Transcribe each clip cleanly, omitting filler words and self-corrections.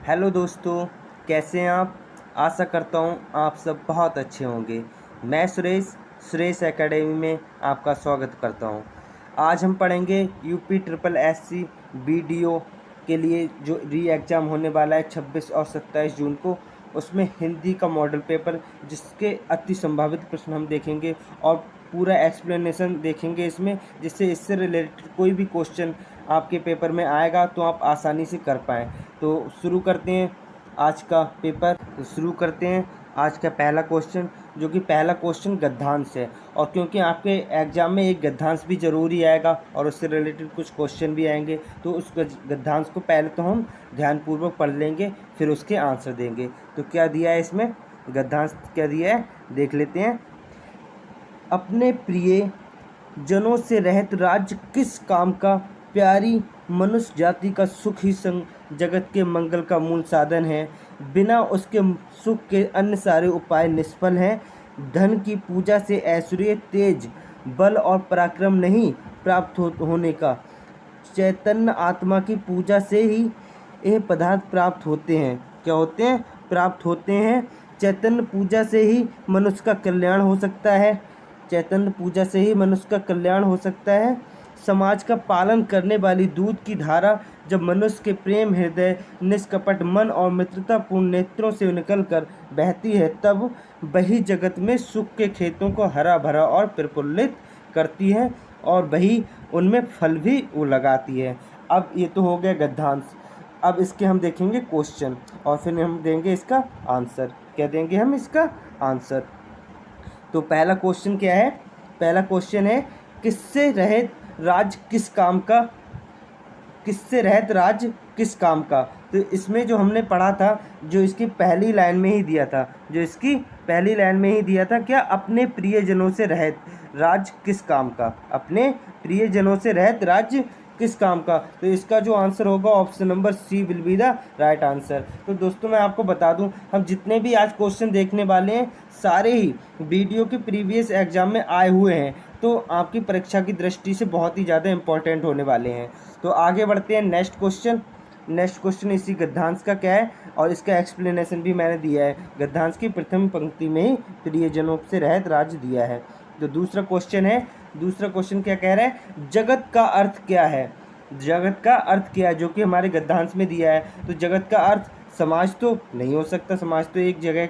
Hello दोस्तों, कैसे हैं आप। आशा करता हूँ आप सब बहुत अच्छे होंगे। मैं सुरेश एकेडमी में आपका स्वागत करता हूँ। आज हम पढ़ेंगे यूपी ट्रिपल एससी बीडीओ के लिए जो री एग्ज़ाम होने वाला है 26 और 27 जून को। उसमें हिंदी का मॉडल पेपर जिसके अति संभावित प्रश्न हम देखेंगे और पूरा एक्सप्लेनेशन देखेंगे इसमें, जिससे इससे रिलेटेड कोई भी क्वेश्चन आपके पेपर में आएगा तो आप आसानी से कर पाएँ। तो शुरू करते हैं आज का पेपर। तो शुरू करते हैं आज का पहला क्वेश्चन, जो कि पहला क्वेश्चन गद्यांश है। और क्योंकि आपके एग्जाम में एक गद्यांश भी ज़रूरी आएगा और उससे रिलेटेड कुछ क्वेश्चन भी आएंगे, तो उस गद्यांश को पहले तो हम ध्यानपूर्वक पढ़ लेंगे, फिर उसके आंसर देंगे। तो क्या दिया है इसमें, गद्यांश क्या दिया है देख लेते हैं। अपने प्रिय जनों से रहित राज्य किस काम का, प्यारी मनुष्य जाति का सुख ही जगत के मंगल का मूल साधन है। बिना उसके सुख के अन्य सारे उपाय निष्फल हैं। धन की पूजा से ऐश्वर्य, तेज, बल और पराक्रम नहीं प्राप्त होने का, चैतन्य आत्मा की पूजा से ही यह पदार्थ प्राप्त होते हैं। क्या होते हैं, प्राप्त होते हैं। चैतन्य पूजा से ही मनुष्य का कल्याण हो सकता है। चैतन्य पूजा से ही मनुष्य का कल्याण हो सकता है। समाज का पालन करने वाली दूध की धारा जब मनुष्य के प्रेम हृदय, निष्कपट मन और मित्रतापूर्ण नेत्रों से निकलकर बहती है, तब वही जगत में सुख के खेतों को हरा भरा और प्रफुल्लित करती है और वही उनमें फल भी वो लगाती है। अब ये तो हो गया गद्यांश। अब इसके हम देखेंगे क्वेश्चन और फिर हम देंगे इसका आंसर। क्या देंगे हम इसका आंसर। तो पहला क्वेश्चन क्या है, पहला क्वेश्चन है किससे रहित राज्य किस काम का, किससे रहित राज्य किस काम का। तो इसमें जो हमने पढ़ा था, जो इसकी पहली लाइन में ही दिया था, जो इसकी पहली लाइन में ही दिया था, क्या अपने प्रियजनों से रहित राज्य किस काम का, अपने प्रियजनों से रहित राज्य किस काम का। तो इसका जो आंसर होगा option number C will be the right answer. तो दोस्तों मैं आपको बता दूं, हम जितने भी आज क्वेश्चन देखने वाले हैं सारे ही वीडियो के प्रीवियस एग्जाम में आए हुए हैं, तो आपकी परीक्षा की दृष्टि से बहुत ही ज़्यादा इंपॉर्टेंट होने वाले हैं। तो आगे बढ़ते हैं नेक्स्ट क्वेश्चन। नेक्स्ट क्वेश्चन इसी गद्यांश का क्या है और इसका एक्सप्लेनेशन भी मैंने दिया है। गद्यांश की प्रथम पंक्ति में ही प्रियजनों से रहित राज्य दिया है। तो दूसरा क्वेश्चन है, दूसरा क्वेश्चन क्या कह रहा है, जगत का अर्थ क्या है। जगत का अर्थ क्या है, जो कि हमारे गद्यांश में दिया है। तो जगत का अर्थ समाज तो नहीं हो सकता, समाज तो एक जगह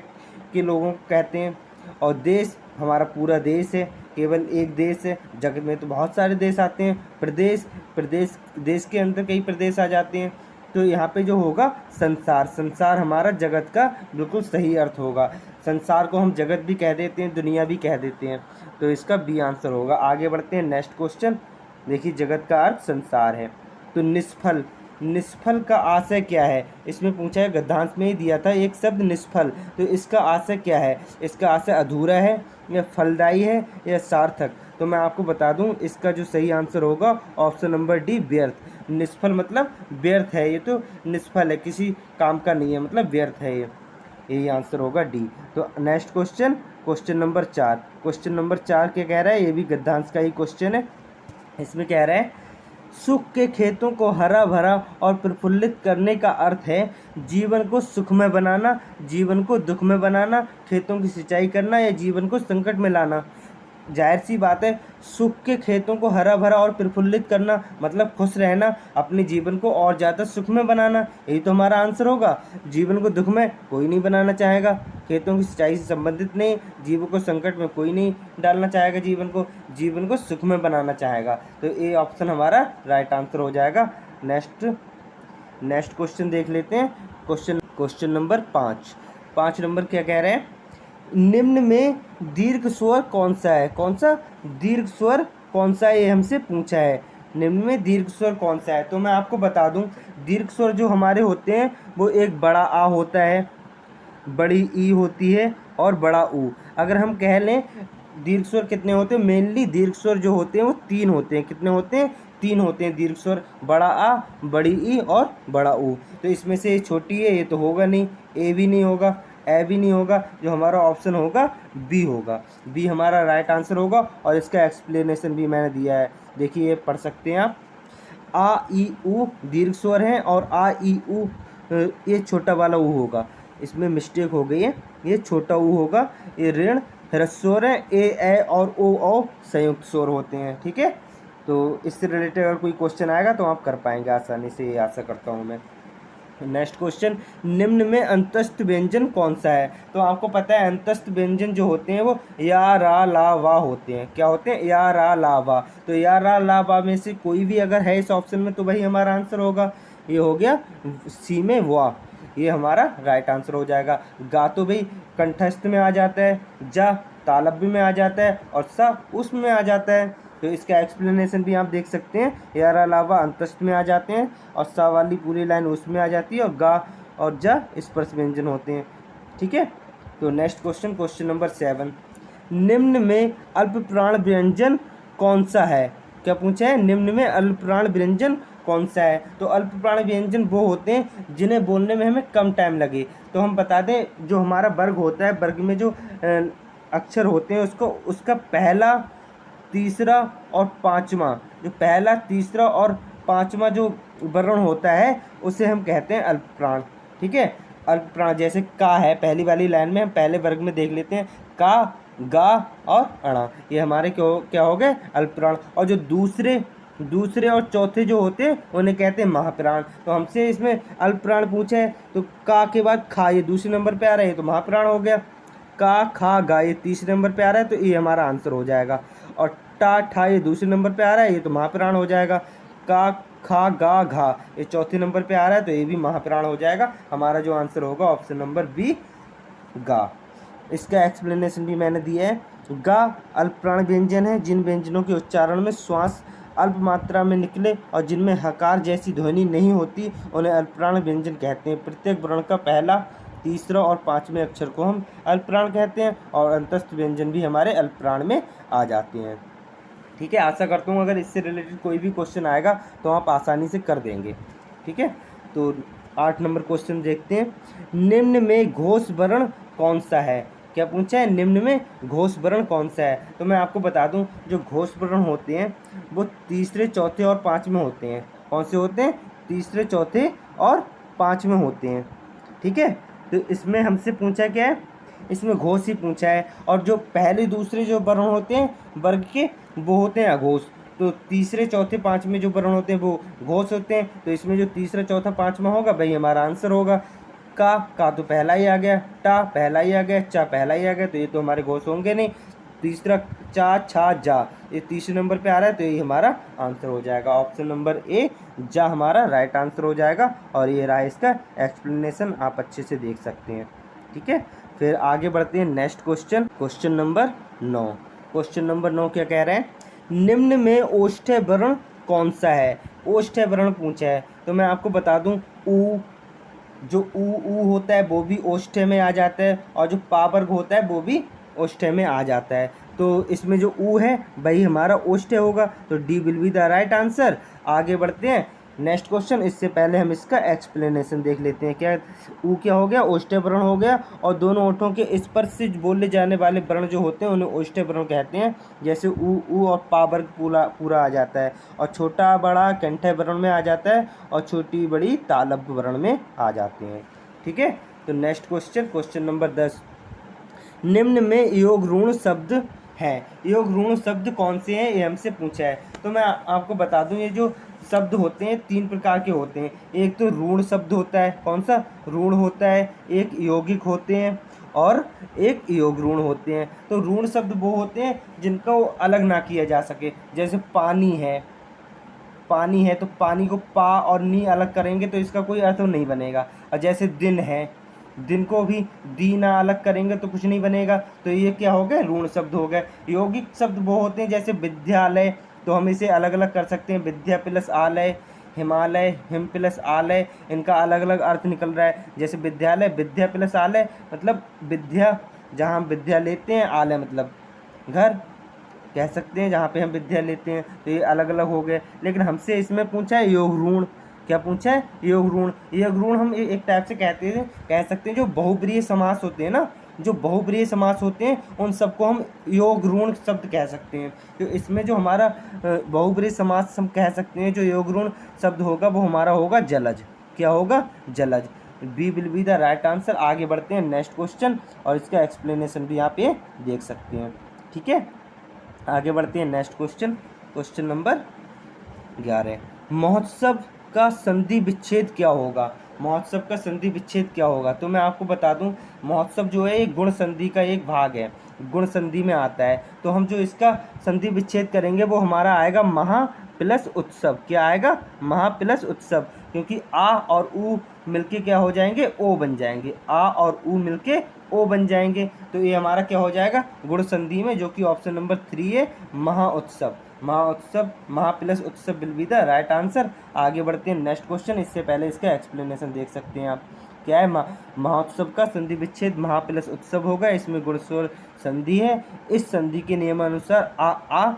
के लोगों को कहते हैं। और देश, हमारा पूरा देश है, केवल एक देश है। जगत में तो बहुत सारे देश आते हैं। प्रदेश, देश के अंदर कई प्रदेश आ जाते हैं। तो यहाँ पे जो होगा संसार, संसार हमारा जगत का बिल्कुल सही अर्थ होगा। संसार को हम जगत भी कह देते हैं, दुनिया भी कह देते हैं। तो इसका बी आंसर होगा। आगे बढ़ते हैं नेक्स्ट क्वेश्चन। देखिए जगत का अर्थ संसार है। तो निष्फल, निष्फल का आशय क्या है, इसमें पूछा है, गद्यांश में ही दिया था एक शब्द निष्फल। तो इसका आशय क्या है, इसका आशय अधूरा है या फलदायी है या सार्थक। तो मैं आपको बता दूं, इसका जो सही आंसर होगा ऑप्शन नंबर डी व्यर्थ। निष्फल मतलब व्यर्थ है, ये तो निष्फल है, किसी काम का नहीं है, मतलब व्यर्थ है ये, यही आंसर होगा डी। तो next question, question number 4। Question number 4 क्या कह रहा है, ये भी गद्यांश का ही क्वेश्चन है। इसमें कह रहा है सुख के खेतों को हरा भरा और प्रफुल्लित करने का अर्थ है जीवन को सुखमय बनाना, जीवन को दुखमय बनाना, खेतों की सिंचाई करना या जीवन को संकट में लाना। जाहिर सी बात है, सुख के खेतों को हरा भरा और प्रफुल्लित करना मतलब खुश रहना, अपने जीवन को और ज़्यादा सुखमय बनाना, यही तो हमारा आंसर होगा। जीवन को दुखमय कोई नहीं बनाना चाहेगा, खेतों की सिंचाई से संबंधित नहीं, जीवन को संकट में कोई नहीं डालना चाहेगा, जीवन को सुखमय बनाना चाहेगा। तो ये ऑप्शन हमारा राइट आंसर हो जाएगा। नेक्स्ट क्वेश्चन देख लेते हैं। क्वेश्चन नंबर 5 नंबर क्या कह रहे हैं, निम्न में दीर्घ स्वर कौन सा है। कौन सा दीर्घ स्वर कौन सा है, ये हमसे पूछा है। निम्न में दीर्घ स्वर कौन सा है। तो मैं आपको बता दूं, दीर्घ स्वर जो हमारे होते हैं वो एक बड़ा आ होता है, बड़ी ई होती है और बड़ा ऊ। अगर हम कह लें दीर्घ स्वर कितने होते हैं, मेनली दीर्घ स्वर जो होते हैं वो 3 होते हैं। कितने होते हैं, 3 होते हैं दीर्घ स्वर, बड़ा आ, बड़ी ई और बड़ा ऊ। तो इसमें से ये छोटी है, ये तो होगा नहीं, ए भी नहीं होगा, ए भी नहीं होगा। जो हमारा ऑप्शन होगा बी होगा, बी हमारा राइट आंसर होगा। और इसका एक्सप्लेनेशन भी मैंने दिया है, देखिए पढ़ सकते हैं आप। आ ई ऊ दीर्घ स्वर हैं और आ ई ऊ ये छोटा वाला ऊ होगा, इसमें मिस्टेक हो गई है, ये छोटा ऊ होगा। ये ऋण ह्रस्व स्वर है, ए और ओ संयुक्त स्वर होते हैं, ठीक है। तो इससे रिलेटेड अगर कोई क्वेश्चन आएगा तो आप कर पाएंगे आसानी से, ये आशा करता हूँ मैं। नेक्स्ट क्वेश्चन, निम्न में अंतस्थ व्यंजन कौन सा है? तो आपको पता है अंतस्थ व्यंजन जो होते हैं वो या रा ला वा होते हैं। क्या होते हैं? या रा ला वा। तो या रा ला वा में से कोई भी अगर है इस ऑप्शन में तो वही हमारा आंसर होगा। ये हो गया सी में वा, ये हमारा राइट आंसर हो जाएगा। गा तो भाई कंठस्थ में आ जाता है, जा तालव्य में आ जाता है और सा उसमें आ जाता है। तो इसका एक्सप्लेनेशन भी आप देख सकते हैं, यार अलावा अंतस्थ में आ जाते हैं और सा वाली पूरी लाइन उसमें आ जाती है और गा और जा स्पर्श व्यंजन होते हैं, ठीक है। तो नेक्स्ट क्वेश्चन, क्वेश्चन नंबर 7, निम्न में अल्प प्राण व्यंजन कौन सा है? क्या पूछा है? निम्न में अल्प प्राण व्यंजन कौन सा है? तो अल्प प्राण व्यंजन वो होते हैं जिन्हें बोलने में हमें कम टाइम लगे। तो हम बता दें, जो हमारा वर्ग होता है, वर्ग में जो अक्षर होते हैं उसको, उसका पहला, तीसरा और पांचवा, जो पहला, तीसरा और पांचवा जो वर्ण होता है उसे हम कहते हैं अल्प प्राण, ठीक है। अल्प प्राण जैसे का है, पहली वाली लाइन में हम पहले वर्ग में देख लेते हैं, का, गा और अणा, ये हमारे क्या हो गए? अल्प प्राण। और जो दूसरे और चौथे जो होते हैं उन्हें कहते हैं महाप्राण। तो हमसे इसमें अल्प प्राण पूछा है तो का के बाद खा, ये दूसरे नंबर पे आ रहा है, तो महाप्राण हो गया। का, खा, गा ये तीसरे नंबर पे आ रहा है, तो ये हमारा आंसर हो जाएगा। और टा, ठा ये दूसरे नंबर पे आ रहा है, ये तो महाप्राण हो जाएगा। का, खा, गा, घा ये चौथे नंबर पे आ रहा है, तो ये भी महाप्राण हो जाएगा। हमारा जो आंसर होगा ऑप्शन नंबर बी, गा। इसका एक्सप्लेनेशन भी मैंने दिया है। गा अल्प प्राण व्यंजन है जिन व्यंजनों के उच्चारण में श्वास अल्प मात्रा में निकले और जिनमें हकार जैसी ध्वनि नहीं होती, उन्हें अल्पप्राण व्यंजन कहते हैं। प्रत्येक वर्ण का पहला, तीसरा और पांचवें अक्षर को हम अल्पप्राण कहते हैं और अंतस्थ व्यंजन भी हमारे अल्पप्राण में आ जाते हैं, ठीक है। आशा करता हूँ अगर इससे रिलेटेड कोई भी क्वेश्चन आएगा तो आप आसानी से कर देंगे, ठीक है। तो 8 नंबर क्वेश्चन देखते हैं, निम्न में घोष वर्ण कौन सा है? क्या पूछा है? निम्न में घोष वर्ण कौन सा है? तो मैं आपको बता दूं, जो घोष वर्ण होते हैं वो तीसरे, चौथे और पांचवें होते हैं। कौन से होते हैं? तीसरे, चौथे और पांचवें होते हैं, ठीक है। तो इसमें हमसे पूछा क्या है? इसमें घोष ही पूछा है। और जो पहले दूसरे जो वर्ण होते हैं वर्ग के, वो होते हैं अघोष। तो तीसरे, चौथे, पांचवें जो वर्ण होते हैं वो घोष होते हैं। तो इसमें जो तीसरा, चौथा, पांचवा होगा वही हमारा आंसर होगा। का तो पहला ही आ गया, टा पहला ही आ गया, चा पहला ही आ गया, तो ये तो हमारे घोष होंगे नहीं। तीसरा चा, छा, जा ये तीसरे नंबर पे आ रहा है, तो ये हमारा आंसर हो जाएगा। ऑप्शन नंबर ए, जा हमारा राइट आंसर हो जाएगा। और ये रहा इसका एक्सप्लेनेशन, आप अच्छे से देख सकते हैं, ठीक है। फिर आगे बढ़ते हैं next question, question number 9। Question number 9 क्या कह रहे हैं? निम्न में ओष्ठ्य वर्ण कौन सा है? ओष्ठ्य वर्ण पूछा है। तो मैं आपको बता दूं, ऊ, जो ऊ होता है वो भी ओष्ठ्य में आ जाता है और जो पा वर्ग होता है वो भी ओष्ठ्य में आ जाता है। तो इसमें जो ऊ है वही हमारा ओष्ठ्य होगा, तो D will be the right answer. आगे बढ़ते हैं नेक्स्ट क्वेश्चन। इससे पहले हम इसका एक्सप्लेनेशन देख लेते हैं। क्या ऊ क्या हो गया? ओष्ठ्य वर्ण हो गया। और दोनों ओठों के स्पर्श से बोले जाने वाले वर्ण जो होते हैं उन्हें ओष्ठ्य वर्ण कहते हैं। जैसे ऊ और पा वर्ग पूरा आ जाता है और छोटा बड़ा कंठ्य वर्ण में आ जाता है और छोटी बड़ी तालव्य वर्ण में आ जाते हैं, ठीक है। तो नेक्स्ट क्वेश्चन, क्वेश्चन नंबर 10, निम्न में योग ऋण शब्द है। योग ऋण शब्द कौन से हैं? ये हमसे पूछा है। तो मैं आपको बता दूं, ये जो शब्द होते हैं 3 प्रकार के होते हैं। एक तो ऋण शब्द होता है, कौन सा? ऋण होता है। एक यौगिक होते हैं और एक योग ऋण होते हैं। तो ऋण शब्द वो होते हैं जिनको अलग ना किया जा सके। जैसे पानी है, पानी है तो पानी को पा और नी अलग करेंगे तो इसका कोई अर्थ नहीं बनेगा। और जैसे दिन है, दिन को भी दी ना अलग करेंगे तो कुछ नहीं बनेगा। तो ये क्या हो गए? ऋण शब्द हो गए। यौगिक शब्द वो होते हैं जैसे विद्यालय, तो हम इसे अलग अलग कर सकते हैं। विद्या प्लस आलय, हिमालय, हिम प्लस आलय, इनका अलग अलग अर्थ निकल रहा है। जैसे विद्यालय, विद्या प्लस आलय मतलब विद्या जहाँ हम विद्या लेते हैं, आलय मतलब घर कह सकते हैं जहाँ पे हम विद्या लेते हैं। तो ये अलग अलग हो गए। लेकिन हमसे इसमें पूछा है योग ऋण। क्या पूछा है? योग ऋण। योग ऋण हम एक टाइप से कह सकते हैं जो बहुब्रीहि समास होते हैं ना, जो बहुब्रीहि समास होते हैं उन सबको हम योग ऋण शब्द कह सकते हैं। तो इसमें जो हमारा बहुब्रीहि समास हम कह सकते हैं, जो योग ऋण शब्द होगा वो हमारा होगा जलज। क्या होगा? जलज। B will be the right answer. आगे बढ़ते हैं नेक्स्ट क्वेश्चन, और इसका एक्सप्लेनेशन भी यहाँ पे देख सकते हैं। ठीक है, आगे बढ़ते हैं नेक्स्ट क्वेश्चन। क्वेश्चन नंबर 11, महोत्सव का संधि विच्छेद क्या होगा? महोत्सव का संधि विच्छेद क्या होगा? तो मैं आपको बता दूं, महोत्सव जो है एक गुण संधि का एक भाग है, गुण संधि में आता है। तो हम जो इसका संधि विच्छेद करेंगे वो हमारा आएगा महा प्लस उत्सव। क्या आएगा? महा प्लस उत्सव, क्योंकि आ और उ मिलके क्या हो जाएंगे? ओ बन जाएंगे। आ और उ मिलके ओ बन जाएंगे। तो ये हमारा क्या हो जाएगा? गुण संधि में, जो कि ऑप्शन नंबर 3 है, महा उत्सव। महा उत्सव, महा प्लस उत्सव will be the right answer. आगे बढ़ते हैं नेक्स्ट क्वेश्चन। इससे पहले इसका एक्सप्लेनेशन देख सकते हैं आप। क्या है? महोत्सव का संधि विच्छेद महा प्लस उत्सव होगा। इसमें गुण स्वर संधि है। इस संधि के नियमानुसार आ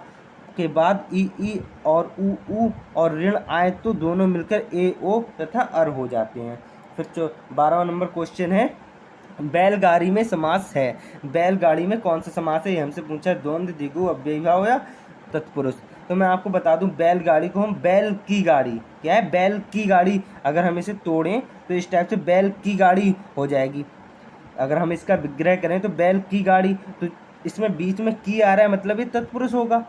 के बाद ई और उ और ऋण आए तो दोनों मिलकर ए ओ तथा अर हो जाते हैं। फिर 12वां नंबर क्वेश्चन है, बैलगाड़ी में समास है। बैलगाड़ी में कौन सा समास है? ये हमसे पूछा है। द्वंद्व, द्विगु, अव्ययीभाव या तत्पुरुष। तो मैं आपको बता दूं, बैलगाड़ी को हम बैल की गाड़ी, क्या है? बैल की गाड़ी। अगर हम इसे तोड़ें तो इस टाइप से बैल की गाड़ी हो जाएगी। अगर हम इसका विग्रह करें तो बैल की गाड़ी, तो इसमें बीच में की आ रहा है, मतलब ये तत्पुरुष होगा,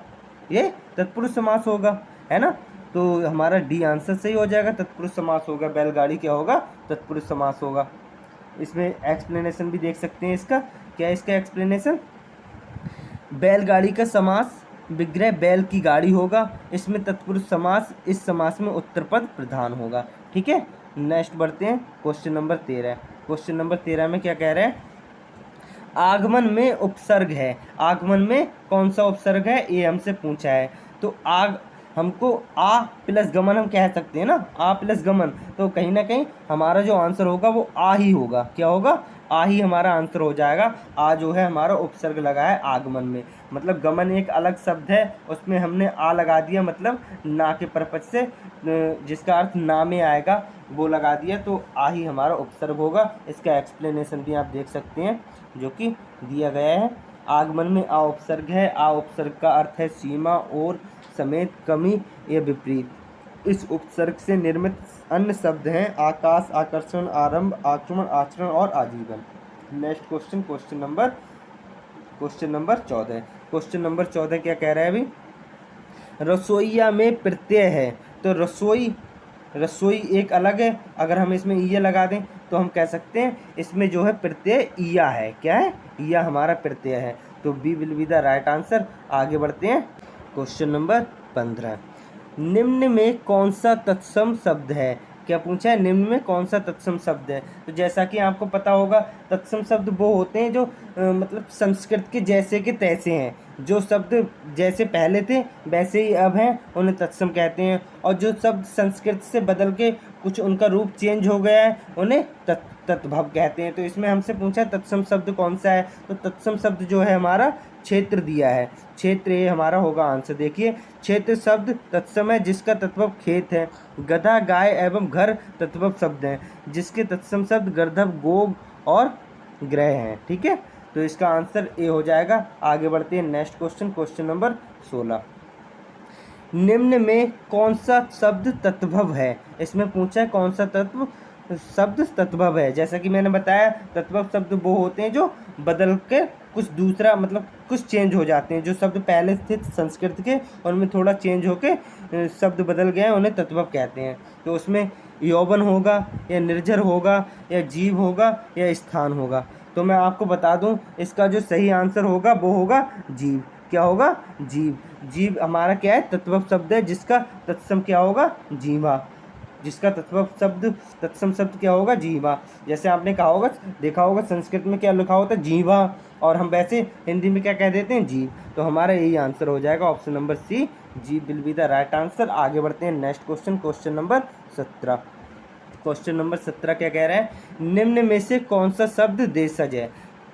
ये तत्पुरुष समास होगा, है ना? तो हमारा डी आंसर सही हो जाएगा, तत्पुरुष समास होगा। बैलगाड़ी क्या होगा? तत्पुरुष समास होगा। इसमें एक्सप्लेनेशन भी देख सकते हैं इसका। क्या है इसका एक्सप्लेनेशन? बैलगाड़ी का समास विग्रह बैल की गाड़ी होगा। इसमें तत्पुरुष समास, इस समास में उत्तर पद प्रधान होगा। ठीक है, नेक्स्ट बढ़ते हैं क्वेश्चन नंबर 13। क्वेश्चन नंबर 13 में क्या कह रहे हैं? आगमन में उपसर्ग है। आगमन में कौन सा उपसर्ग है? ये हमसे पूछा है। तो हमको आ प्लस गमन हम कह सकते हैं ना, आ प्लस गमन। तो कहीं ना कहीं हमारा जो आंसर होगा वो आ ही होगा। क्या होगा? आ ही हमारा आंसर हो जाएगा। आ जो है हमारा उपसर्ग लगा है आगमन में। मतलब गमन एक अलग शब्द है, उसमें हमने आ लगा दिया, मतलब ना के पर्पज से, जिसका अर्थ ना में आएगा, वो लगा दिया। तो आ ही हमारा उपसर्ग होगा। इसका एक्सप्लेनेशन भी आप देख सकते हैं, जो कि दिया गया है। आगमन में आ उपसर्ग है। आ उपसर्ग का अर्थ है सीमा और समेत, कमी या विपरीत। इस उपसर्ग से निर्मित अन्य शब्द हैं आकाश, आकर्षण, आरंभ, आक्रमण, आचरण और आजीवन। Next question, question number 14। Question number 14 क्या कह रहा है अभी? रसोईया में प्रत्यय है। तो रसोई एक अलग है। अगर हम इसमें ईया लगा दें तो हम कह सकते हैं इसमें जो है प्रत्यय ईया है। क्या है? ईया हमारा प्रत्यय है। तो B will be the right answer. आगे बढ़ते हैं क्वेश्चन नंबर 15। निम्न में कौन सा तत्सम शब्द है? क्या पूछा है? निम्न में कौन सा तत्सम शब्द है? तो जैसा कि आपको पता होगा, तत्सम शब्द वो होते हैं जो मतलब संस्कृत के जैसे के तैसे हैं। जो शब्द जैसे पहले थे वैसे ही अब हैं, उन्हें तत्सम कहते हैं। और जो शब्द संस्कृत से बदल के कुछ उनका रूप चेंज हो गया है, उन्हें तत्भव कहते हैं। तो इसमें हमसे पूछा तत्सम शब्द कौन सा है? तो तत्सम शब्द जो है हमारा क्षेत्र दिया है। क्षेत्र ये हमारा होगा आंसर। देखिए, क्षेत्र शब्द तत्सम है जिसका तत्भव खेत है। गधा, गाय एवं घर तत्भव शब्द हैं जिसके तत्सम शब्द गर्दभ, गोग और ग्रह हैं। ठीक है, तो इसका आंसर ए हो जाएगा। आगे बढ़ते हैं नेक्स्ट क्वेश्चन, क्वेश्चन नंबर 16। निम्न में कौन सा शब्द तत्भव है? इसमें पूछा है कौन सा शब्द तत्भव है। जैसा कि मैंने बताया, तत्भव शब्द वो होते हैं जो बदल के कुछ दूसरा, मतलब कुछ चेंज हो जाते हैं। जो शब्द पहले थे संस्कृत के, उनमें थोड़ा चेंज होके शब्द बदल गए हैं, उन्हें तत्भव कहते हैं। तो उसमें यौवन होगा या निर्जर होगा या जीव होगा या स्थान होगा। तो मैं आपको बता दूं, इसका जो सही आंसर होगा वो होगा जीव। क्या होगा? जीव। जीव हमारा क्या है? तत्भव शब्द है जिसका तत्सम क्या होगा? जीवा। जिसका तत्सम शब्द क्या होगा? जीवा। जैसे आपने कहा होगा, देखा होगा संस्कृत में क्या लिखा होता है? जीवा। और हम वैसे हिंदी में क्या कह देते हैं? जीव। तो हमारा यही आंसर हो जाएगा, ऑप्शन नंबर सी, जीव will be the right answer. आगे बढ़ते हैं next question, question number 17। Question number 17 क्या कह रहा है? निम्न में से कौन सा शब्द देशज है?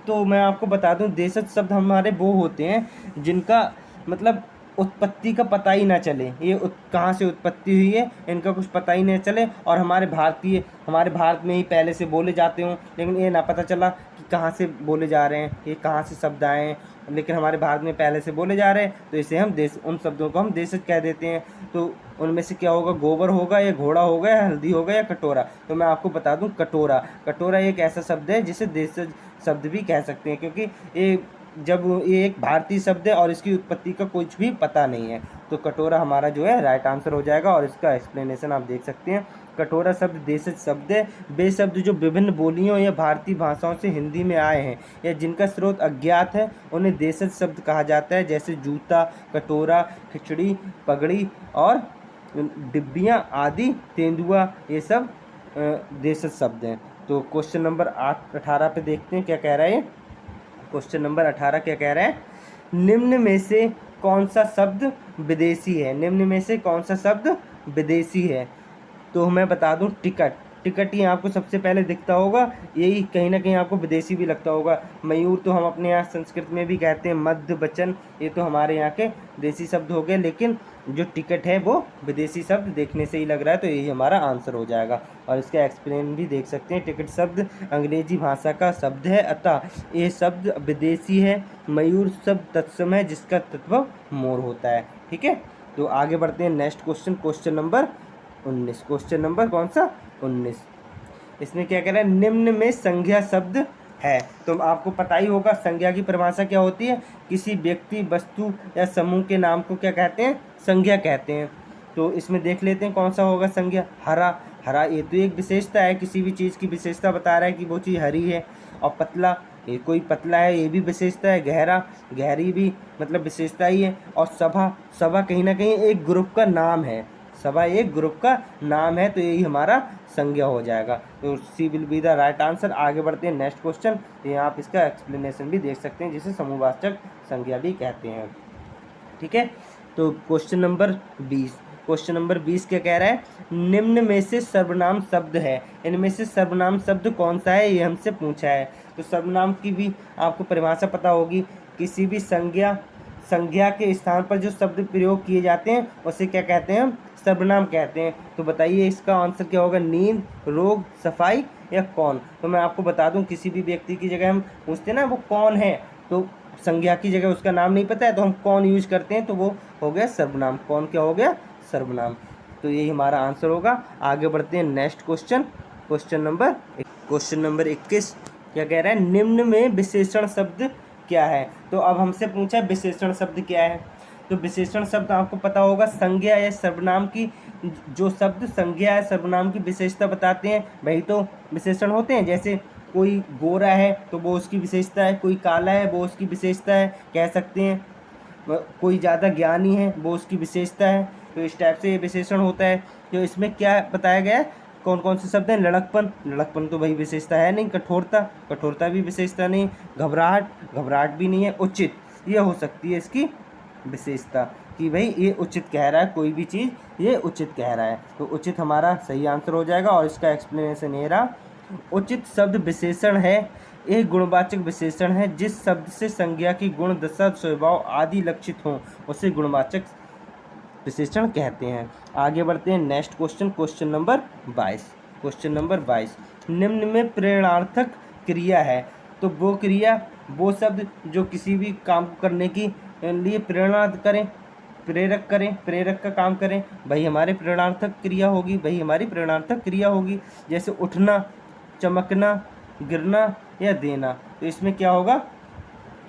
तो मैं आपको बता दूं, देशज शब्द हमारे वो होते हैं जिनका मतलब उत्पत्ति का पता ही ना चले, ये कहाँ से उत्पत्ति हुई है इनका कुछ पता ही नहीं चले, और हमारे भारत में ही पहले से बोले जाते हों, लेकिन ये ना पता चला कि कहाँ से बोले जा रहे हैं, ये कहाँ से शब्द आए हैं, लेकिन हमारे भारत में पहले से बोले जा रहे हैं, तो इसे हम उन शब्दों को हम देशज कह देते हैं। तो उनमें से क्या होगा, गोबर होगा या घोड़ा होगा या हल्दी होगा या कटोरा। तो मैं आपको बता दूं कटोरा। कटोरा एक ऐसा शब्द है जिसे देशज शब्द भी कह सकते हैं, क्योंकि ये एक भारतीय शब्द है और इसकी उत्पत्ति का कुछ भी पता नहीं है। तो कटोरा हमारा जो है राइट आंसर हो जाएगा, और इसका एक्सप्लेनेशन आप देख सकते हैं। कटोरा शब्द देशज शब्द है। वे शब्द जो विभिन्न बोलियों या भारतीय भाषाओं से हिंदी में आए हैं या जिनका स्रोत अज्ञात है उन्हें देशज शब्द कहा जाता है, जैसे जूता, कटोरा, खिचड़ी, पगड़ी और डिब्बियाँ आदि, तेंदुआ, ये सब देशज शब्द हैं। तो क्वेश्चन नंबर 18 पे देखते हैं क्या कह रहा है। क्वेश्चन नंबर 18 क्या कह रहा है, निम्न में से कौन सा शब्द विदेशी है। निम्न में से कौन सा शब्द विदेशी है। तो मैं बता दूं टिकट। टिकट ही आपको सबसे पहले दिखता होगा, यही कहीं ना कहीं आपको विदेशी भी लगता होगा। मयूर तो हम अपने यहाँ संस्कृत में भी कहते हैं, मध्य वचन, ये तो हमारे यहाँ के देसी शब्द हो गए, लेकिन जो टिकट है वो विदेशी शब्द देखने से ही लग रहा है, तो यही हमारा आंसर हो जाएगा। और इसका एक्सप्लेन भी देख सकते हैं। टिकट शब्द अंग्रेजी भाषा का शब्द है, अतः ये शब्द विदेशी है। मयूर शब्द तत्सम है जिसका तत्व मोर होता है। ठीक है, तो आगे बढ़ते हैं next question, question number 19। Question number कौन सा, 19। इसमें क्या कह रहा है, निम्न में संज्ञा शब्द है। तो आपको पता ही होगा संज्ञा की परिभाषा क्या होती है, किसी व्यक्ति, वस्तु या समूह के नाम को क्या कहते हैं, संज्ञा कहते हैं। तो इसमें देख लेते हैं कौन सा होगा संज्ञा। हरा, हरा ये तो एक विशेषता है, किसी भी चीज़ की विशेषता बता रहा है कि वो चीज़ हरी है। और पतला, ये कोई पतला है, ये भी विशेषता है। गहरा, गहरी भी मतलब विशेषता ही है। और सभा, सभा कहीं ना कहीं एक ग्रुप का नाम है, सभा एक ग्रुप का नाम है, तो यही हमारा संज्ञा हो जाएगा। तो C will be the right answer. आगे बढ़ते हैं नेक्स्ट क्वेश्चन। तो यहाँ आप इसका एक्सप्लेनेशन भी देख सकते हैं, जिसे समूहवाचक संज्ञा भी कहते हैं। ठीक है, तो क्वेश्चन नंबर 20। क्वेश्चन नंबर 20 क्या कह रहा है, निम्न में से सर्वनाम शब्द है। इनमें से सर्वनाम शब्द कौन सा है, ये हमसे पूछा है। तो सर्वनाम की भी आपको परिभाषा पता होगी, किसी भी संज्ञा के स्थान पर जो शब्द प्रयोग किए जाते हैं उसे क्या कहते हैं, हम सर्वनाम कहते हैं। तो बताइए इसका आंसर क्या होगा, नींद, रोग, सफाई या कौन। तो मैं आपको बता दूं, किसी भी व्यक्ति की जगह हम पूछते हैं ना वो कौन है, तो संज्ञा की जगह उसका नाम नहीं पता है तो हम कौन यूज करते हैं, तो वो हो गया सर्वनाम। कौन क्या हो गया, सर्वनाम। तो यही हमारा आंसर होगा। आगे बढ़ते हैं नेक्स्ट क्वेश्चन, क्वेश्चन नंबर 21 क्या कह रहा है, निम्न में विशेषण शब्द क्या है। तो अब हमसे पूछा विशेषण शब्द क्या है। तो विशेषण शब्द आपको पता होगा, संज्ञा या सर्वनाम की, जो शब्द संज्ञा या सर्वनाम की विशेषता बताते हैं वही तो विशेषण होते हैं। जैसे कोई गोरा है तो वो उसकी विशेषता है, कोई काला है वो उसकी विशेषता है, कह सकते हैं। कोई ज़्यादा ज्ञानी है वो उसकी विशेषता है। तो इस टाइप से ये विशेषण होता है। तो इसमें क्या बताया गया है, कौन कौन से शब्द हैं, लड़कपन, लड़कपन तो भाई विशेषता है नहीं। कठोरता, कठोरता भी विशेषता नहीं। घबराहट, घबराहट भी नहीं है। उचित, ये हो सकती है इसकी विशेषता कि भाई ये उचित कह रहा है, कोई भी चीज़ ये उचित कह रहा है। तो उचित हमारा सही आंसर हो जाएगा। और इसका एक्सप्लेनेशन ये रहा, उचित शब्द विशेषण है, एक गुणवाचक विशेषण है जिस शब्द से संज्ञा की गुण, दशा, स्वभाव आदि लक्षित हों उसे गुणवाचक विशेषण कहते हैं। आगे बढ़ते हैं next question, question number 22। Question number 22, निम्न में प्रेरणार्थक क्रिया है। तो वो क्रिया, वो शब्द जो किसी भी काम को करने की लिए प्रेरणा करें, प्रेरक करें, प्रेरक का काम करें, वही हमारे प्रेरणार्थक क्रिया होगी, वही हमारी प्रेरणार्थक क्रिया होगी। जैसे उठना, चमकना, गिरना या देना। तो इसमें क्या होगा,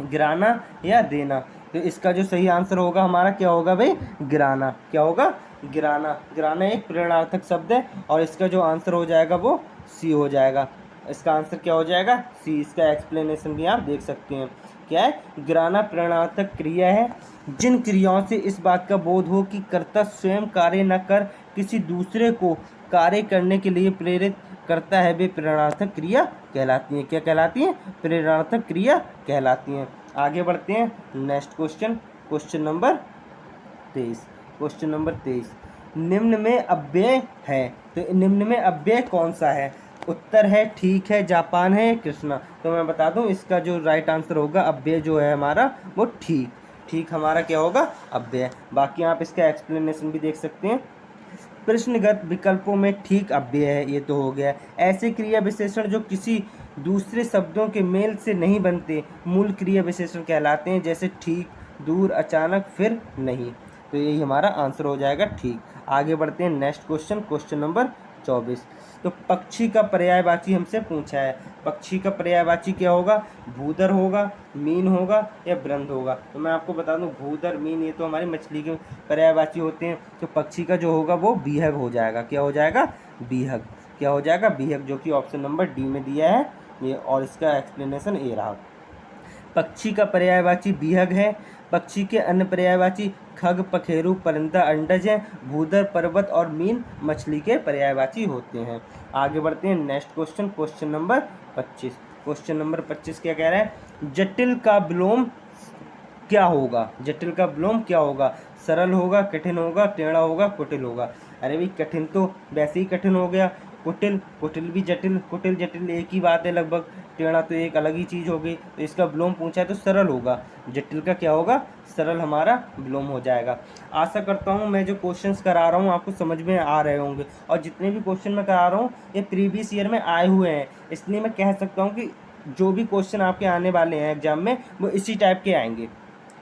गिराना या देना। तो इसका जो सही आंसर होगा हमारा क्या होगा भाई, गिराना। क्या होगा, गिराना। गिराना एक प्रेरणार्थक शब्द है और इसका जो आंसर हो जाएगा वो सी हो जाएगा। इसका आंसर क्या हो जाएगा, सी। इसका एक्सप्लेनेशन भी आप देख सकते हैं। क्या है, गिराना प्रेरणार्थक क्रिया है जिन क्रियाओं से इस बात का बोध हो कि कर्ता स्वयं कार्य न कर किसी दूसरे को कार्य करने के लिए प्रेरित करता है, वे प्रेरणार्थक क्रिया कहलाती हैं। क्या कहलाती हैं, प्रेरणार्थक क्रिया कहलाती हैं। आगे बढ़ते हैं next question, question number 23। Question number 23, निम्न में अव्यय है। तो निम्न में अव्यय कौन सा है, उत्तर है, ठीक है, जापान है, कृष्णा। तो मैं बता दूं इसका जो राइट आंसर होगा, अव्यय जो है हमारा वो ठीक, ठीक हमारा क्या होगा, अव्यय। बाकी आप इसका एक्सप्लेनेशन भी देख सकते हैं। प्रश्नगत विकल्पों में ठीक अव्यय है, ये तो हो गया। ऐसे क्रिया विशेषण जो किसी दूसरे शब्दों के मेल से नहीं बनते मूल क्रिया विशेषण कहलाते हैं, जैसे ठीक, दूर, अचानक, फिर, नहीं। तो यही हमारा आंसर हो जाएगा ठीक। आगे बढ़ते हैं नेक्स्ट क्वेश्चन, क्वेश्चन नंबर 24। तो पक्षी का पर्यायवाची हमसे पूछा है। पक्षी का पर्यायवाची क्या होगा, भूधर होगा, मीन होगा या वृंद होगा। तो मैं आपको बता दूं, भूधर, मीन ये तो हमारी मछली के पर्यायवाची होते हैं। तो पक्षी का जो होगा वो बीहग हो जाएगा। क्या हो जाएगा, बीहग। क्या हो जाएगा, बीहग, जो कि ऑप्शन नंबर डी में दिया है ये। और इसका एक्सप्लेनेशन ये रहा। पक्षी का पर्यायवाची बीहग है। पक्षी के अन्य पर्यायवाची खग, पखेरु, परिंदा, अंडज हैं। भूधर, पर्वत और मीन मछली के पर्यायवाची होते हैं। आगे बढ़ते हैं next question, question number 25। Question number 25 क्या कह रहा है, जटिल का विलोम क्या होगा। जटिल का विलोम क्या होगा, सरल होगा, कठिन होगा, टेढ़ा होगा, कुटिल होगा। अरे भाई कठिन तो वैसे ही कठिन हो गया, कुटिल, कुटिल भी जटिल, कुटिल जटिल एक ही बात है लगभग, टेढ़ा तो एक अलग ही चीज़ हो गई। तो इसका विलोम पूछा है तो सरल होगा। जटिल का क्या होगा, सरल हमारा विलोम हो जाएगा। आशा करता हूँ मैं जो क्वेश्चंस करा रहा हूँ आपको समझ में आ रहे होंगे, और जितने भी क्वेश्चन मैं करा रहा हूँ ये प्रीवियस ईयर में आए हुए हैं, इसलिए मैं कह सकता हूँ कि जो भी क्वेश्चन आपके आने वाले हैं एग्जाम में वो इसी टाइप के आएंगे,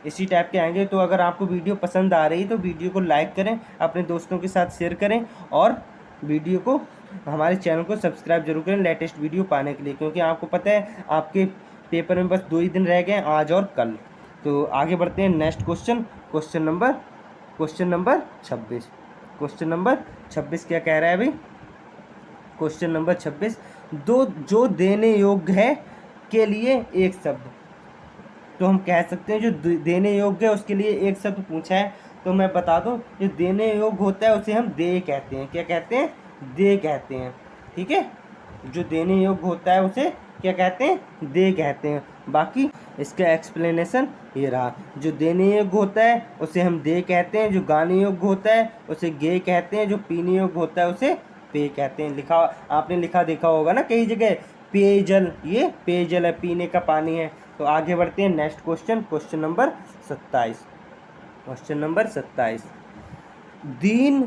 इसी टाइप के आएंगे। तो अगर आपको वीडियो पसंद आ रही है तो वीडियो को लाइक करें, अपने दोस्तों के साथ शेयर करें, और वीडियो को, हमारे चैनल को सब्सक्राइब जरूर करें लेटेस्ट वीडियो पाने के लिए, क्योंकि आपको पता है आपके पेपर में बस 2 ही दिन रह गए, आज और कल। तो आगे बढ़ते हैं next question, question number 26। Question number 26 क्या कह रहा है भाई, क्वेश्चन नंबर 26, दो जो देने योग्य है के लिए एक शब्द। तो हम कह सकते हैं जो देने योग्य है उसके लिए एक शब्द पूछा है। तो मैं बता दूं, जो देने योग्य होता है उसे हम दे कहते हैं। क्या कहते हैं, दे कहते हैं। ठीक है, जो देने योग्य होता है उसे क्या कहते हैं, दे कहते हैं। बाकी इसका एक्सप्लेनेशन ये रहा, जो देने योग्य होता है उसे हम दे कहते हैं, जो गाने योग्य होता है उसे गे कहते हैं, जो पीने योग्य होता है उसे पे कहते हैं। लिखा आपने लिखा देखा होगा ना कई जगह, पेयजल, ये पेयजल है, पीने का पानी है। तो आगे बढ़ते हैं next question, question number 27। Question number 27, दिन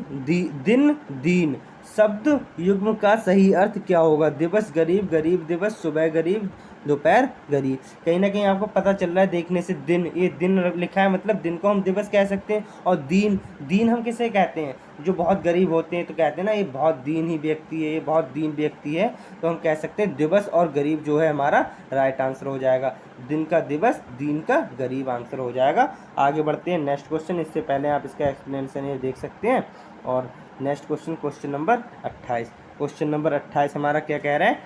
दीन शब्द युग्म का सही अर्थ क्या होगा। दिवस गरीब, गरीब दिवस, सुबह गरीब, दोपहर गरीब। कहीं ना कहीं आपको पता चल रहा है देखने से, दिन, ये दिन लिखा है मतलब दिन को हम दिवस कह सकते हैं। और दीन, दीन हम किसे कहते हैं, जो बहुत गरीब होते हैं तो कहते हैं ना ये बहुत दीन ही व्यक्ति है, ये बहुत दीन व्यक्ति है। तो हम कह सकते हैं दिवस और गरीब जो है हमारा राइट आंसर हो जाएगा। दिन का दिवस, दीन का गरीब आंसर हो जाएगा। आगे बढ़ते हैं नेक्स्ट क्वेश्चन, इससे पहले आप इसका एक्सप्लेनेशन ये देख सकते हैं। और next question, question number 28। Question number 28 हमारा क्या कह रहा है,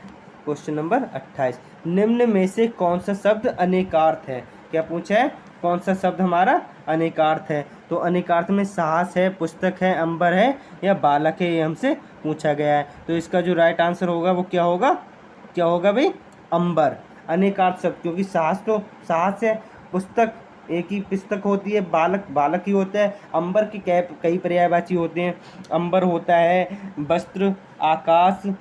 क्वेश्चन नंबर 28, निम्न में से कौन सा शब्द अनेकार्थ है। क्या पूछा है, कौन सा शब्द हमारा अनेकार्थ है। तो अनेकार्थ में साहस है, पुस्तक है, अंबर है या बालक है, ये हमसे पूछा गया है। तो इसका जो राइट आंसर होगा वो क्या होगा, क्या होगा भाई, अंबर। अनेकार्थ शब्द, क्योंकि साहस तो साहस है, पुस्तक एक ही पुस्तक होती है, बालक बालक ही होता है, अंबर के कई पर्यायवाची होते हैं। अंबर होता है वस्त्र, आकाश,